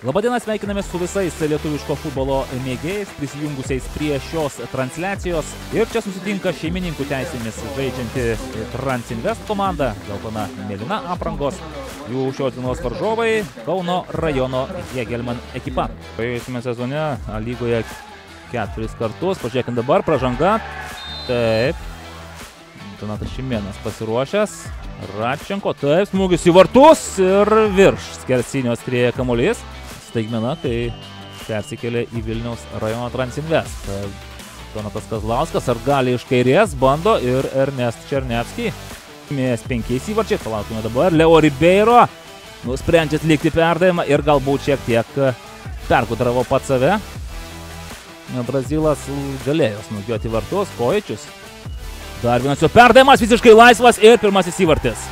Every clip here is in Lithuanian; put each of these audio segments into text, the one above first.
Labadiena, sveikiname su visais lietuviško futbolo mėgėjais, prisijungusiais prie šios transliacijos. Ir čia susitinka šeimininkų teisėmis žaidžianti Transinvest komanda, geltona mėlyna aprangos. Jų šios dienos varžovai Kauno rajono Hegelman ekipa. Praėjusiame sezone lygoje 4 kartus. Pažiūrėkime dabar, pražanga. Taip. Donatas Šimėnas pasiruošęs. Radčenko, taip, smūgis į vartus ir virš skersinio skrieja kamuolys. Staigmena, tai persikėlė į Vilniaus rajono Transinvest. Donatas Kazlauskas, ar gali iš kairės, bando ir Ernest Černevski. Mės 5 įvarčiai, palaukime dabar. Leo Ribeiro nusprendžia atlikti perdavimą ir galbūt šiek tiek pergudravo pats save. Brazilas galėjo smūgiuoti vartus, Kojičius. Dar vienas jo perdavimas, visiškai laisvas ir pirmasis įvartis.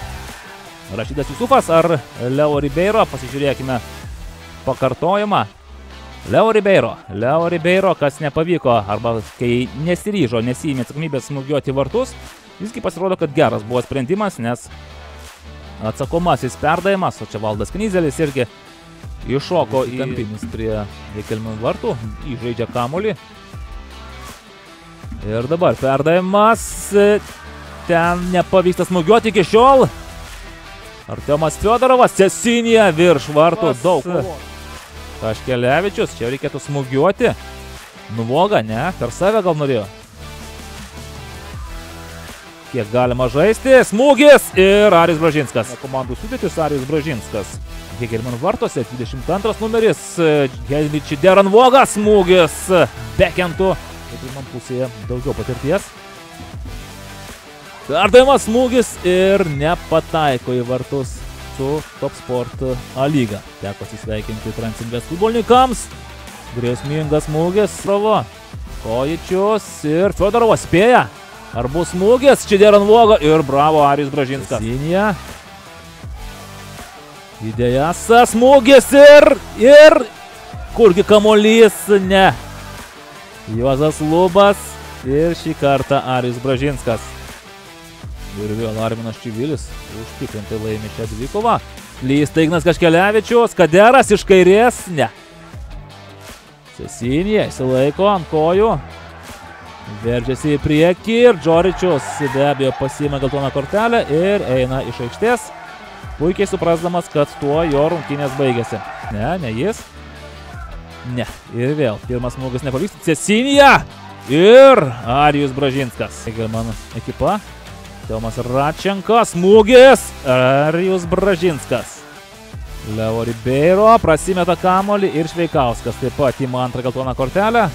Rašidas Jusufas ar Leo Ribeiro, pasižiūrėkime pakartojimą. Leo Ribeiro, kas nepavyko, arba kai nesiryžo, nesiėmė atsakomybės smūgiuoti vartus, visgi pasirodo, kad geras buvo sprendimas, nes atsakomasis perdavimas, o čia Valdas Knyzelis irgi iššoko į kampinis prie Hegelman vartų, įžaidžia kamuolį. Ir dabar perdavimas, ten nepavyksta smūgiuoti iki šiol. Artiomas Fiodorovas, Cesinija virš vartų, daug. Kaškelevičius, čia reikėtų smūgiuoti. Nuvoga, ne, per save gal norėjo. Kiek galima žaisti, smūgis ir Arijus Bražinskas. Komandų sudėtis Arijus Bražinskas. Hegelman vartose, 22 numeris, Helviči Deranvoga, smūgis bekentų. Pirmam pusėje daugiau patirties. Perdavimas, smūgis ir nepataiko į vartus su Top Sport A lyga. Teko atsisveikinti Transinvest futbolininkams. Grėsmingas smūgis, Srovo. Kojičius ir Fiodorovas spėja. Ar bus smūgis? Čideranvoga ir bravo Arijus Bražinskas. Sinija. Idėjasas, smūgis ir kurgi kamuolys, ne. Juozas Lubas ir šį kartą Arijus Bražinskas. Ir vėl Arminas Čivilis užtikrintai laimi šią dvikovą. Klysta Ignas Kaškelevičius, Kaderas iš kairės, ne. Cesinija įsilaiko ant kojų. Veržiasi į priekį ir Džoričius be abejo pasiėmė geltoną kortelę ir eina iš aikštės. Puikiai suprasdamas, kad tuo jo rungtynės baigėsi. Ne jis. Ne. Ir vėl pirmas smūgis nepavyksta. Cesinija ir Arijus Bražinskas. Hegelman ekipa. Tomas Radčenko, smūgis. Arijus Bražinskas. Leo Ribeiro prasimeta kamuolį ir Šveikauskas taip pat ima antrą geltoną kortelę.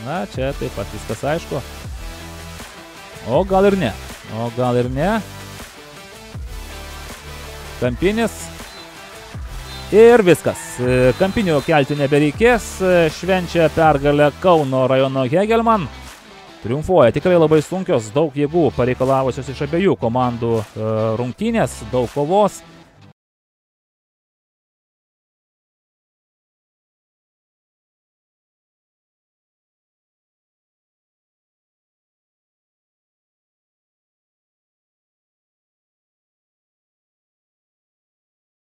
Na, čia taip pat viskas aišku. O gal ir ne. Kampinis. Ir viskas. Kampinių kelti nebereikės. Švenčia pergalę Kauno rajono Hegelman. Triumfuoja tikrai labai sunkios, daug jėgų pareikalavusios iš abiejų komandų rungtynės, daug kovos.